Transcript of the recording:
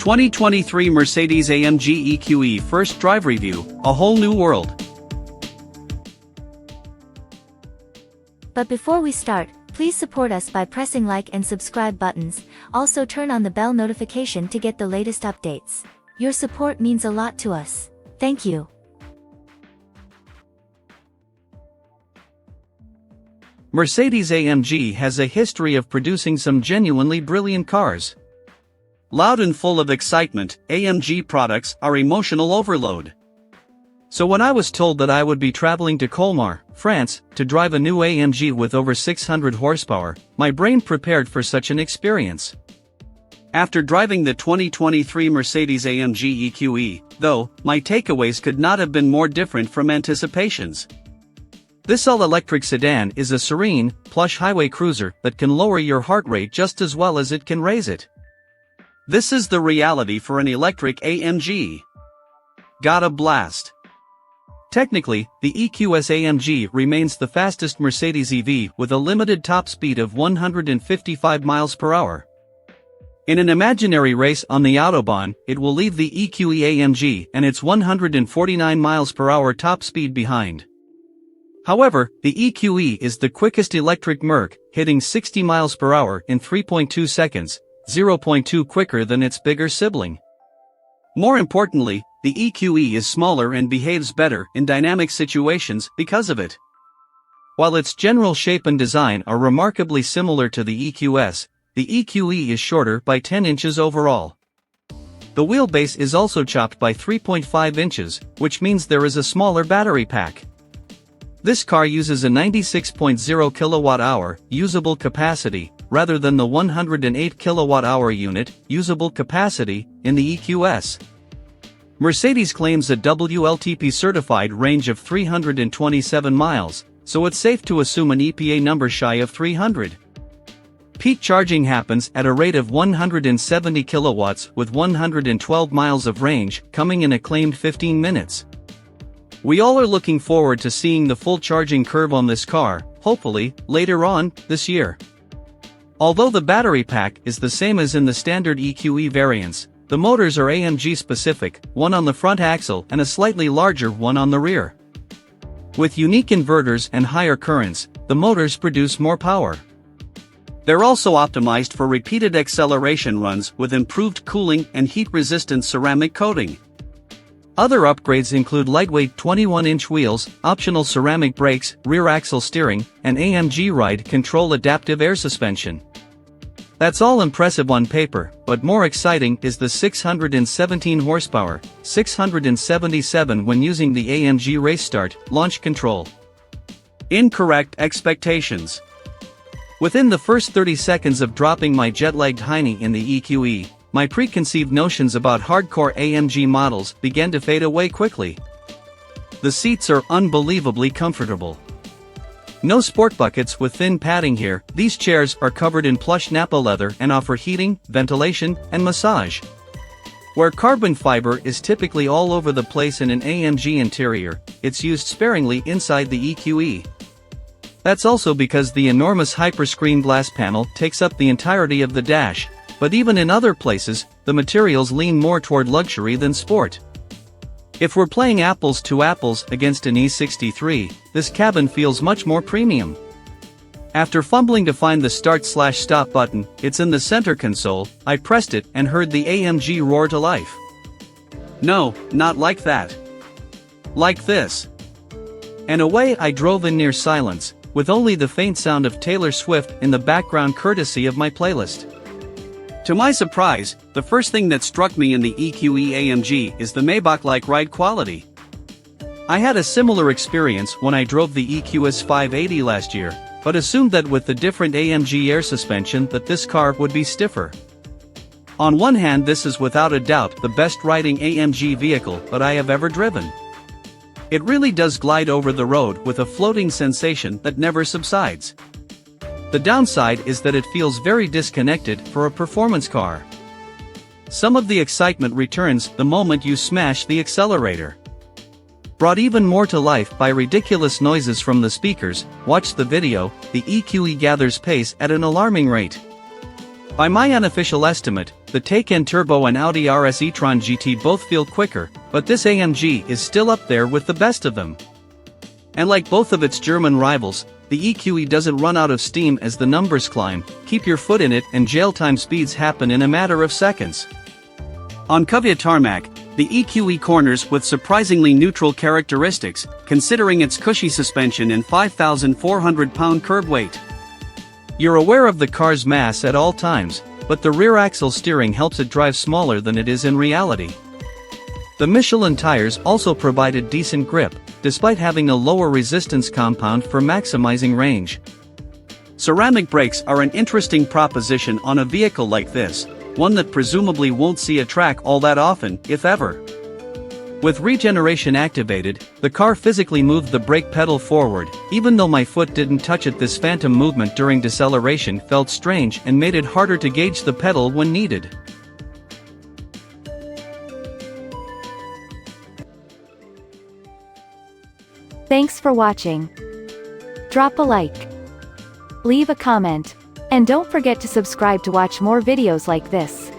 2023 Mercedes-AMG EQE First Drive Review, a whole new world. But before we start, please support us by pressing like and subscribe buttons. Also turn on the bell notification to get the latest updates. Your support means a lot to us. Thank you. Mercedes-AMG has a history of producing some genuinely brilliant cars. Loud and full of excitement, AMG products are emotional overload. So when I was told that I would be traveling to Colmar, France, to drive a new AMG with over 600 horsepower, my brain prepared for such an experience. After driving the 2023 Mercedes-AMG EQE, though, my takeaways could not have been more different from anticipations. This all-electric sedan is a serene, plush highway cruiser that can lower your heart rate just as well as it can raise it. This is the reality for an electric AMG. Got a blast. Technically, the EQS AMG remains the fastest Mercedes EV with a limited top speed of 155 miles per hour. In an imaginary race on the Autobahn, it will leave the EQE AMG and its 149 miles per hour top speed behind. However, the EQE is the quickest electric Merc, hitting 60 miles per hour in 3.2 seconds, 0.2 quicker than its bigger sibling. More importantly, the EQE is smaller and behaves better in dynamic situations because of it. While its general shape and design are remarkably similar to the EQS, the EQE is shorter by 10 inches overall. The wheelbase is also chopped by 3.5 inches, which means there is a smaller battery pack. This car uses a 96.0 kilowatt-hour usable capacity, rather than the 108 kilowatt-hour unit usable capacity in the EQS. Mercedes claims a WLTP-certified range of 327 miles, so it's safe to assume an EPA number shy of 300. Peak charging happens at a rate of 170 kilowatts with 112 miles of range, coming in a claimed 15 minutes. We all are looking forward to seeing the full charging curve on this car, hopefully, later on, this year. Although the battery pack is the same as in the standard EQE variants, the motors are AMG specific, one on the front axle and a slightly larger one on the rear. With unique inverters and higher currents, the motors produce more power. They're also optimized for repeated acceleration runs with improved cooling and heat-resistant ceramic coating. Other upgrades include lightweight 21-inch wheels, optional ceramic brakes, rear axle steering, and AMG Ride Control adaptive air suspension. That's all impressive on paper, but more exciting is the 617 horsepower, 677 when using the AMG Race Start launch control. Incorrect expectations. Within the first 30 seconds of dropping my jet-lagged hiney in the EQE, my preconceived notions about hardcore AMG models began to fade away quickly. The seats are unbelievably comfortable. No sport buckets with thin padding here, these chairs are covered in plush Nappa leather and offer heating, ventilation, and massage. Where carbon fiber is typically all over the place in an AMG interior, it's used sparingly inside the EQE. That's also because the enormous hyperscreen glass panel takes up the entirety of the dash. But even in other places, the materials lean more toward luxury than sport. If we're playing apples to apples against an E63, this cabin feels much more premium. After fumbling to find the start/stop button, it's in the center console. I pressed it and heard the AMG roar to life. No, not like that. Like this. And away I drove in near silence, with only the faint sound of Taylor Swift in the background courtesy of my playlist. To my surprise, the first thing that struck me in the EQE AMG is the Maybach-like ride quality. I had a similar experience when I drove the EQS 580 last year, but assumed that with the different AMG air suspension that this car would be stiffer. On one hand, this is without a doubt the best riding AMG vehicle that I have ever driven. It really does glide over the road with a floating sensation that never subsides. The downside is that it feels very disconnected for a performance car. Some of the excitement returns the moment you smash the accelerator. Brought even more to life by ridiculous noises from the speakers, watch the video, the EQE gathers pace at an alarming rate. By my unofficial estimate, the Taycan Turbo and Audi RS e-tron GT both feel quicker, but this AMG is still up there with the best of them. And like both of its German rivals, the EQE doesn't run out of steam as the numbers climb. Keep your foot in it and jail time speeds happen in a matter of seconds. On Cuvia tarmac, the EQE corners with surprisingly neutral characteristics, considering its cushy suspension and 5,400-pound curb weight. You're aware of the car's mass at all times, but the rear axle steering helps it drive smaller than it is in reality. The Michelin tires also provided decent grip, despite having a lower resistance compound for maximizing range. Ceramic brakes are an interesting proposition on a vehicle like this, one that presumably won't see a track all that often, if ever. With regeneration activated, the car physically moved the brake pedal forward. Even though my foot didn't touch it, this phantom movement during deceleration felt strange and made it harder to gauge the pedal when needed. Thanks for watching. Drop a like, leave a comment, and don't forget to subscribe to watch more videos like this.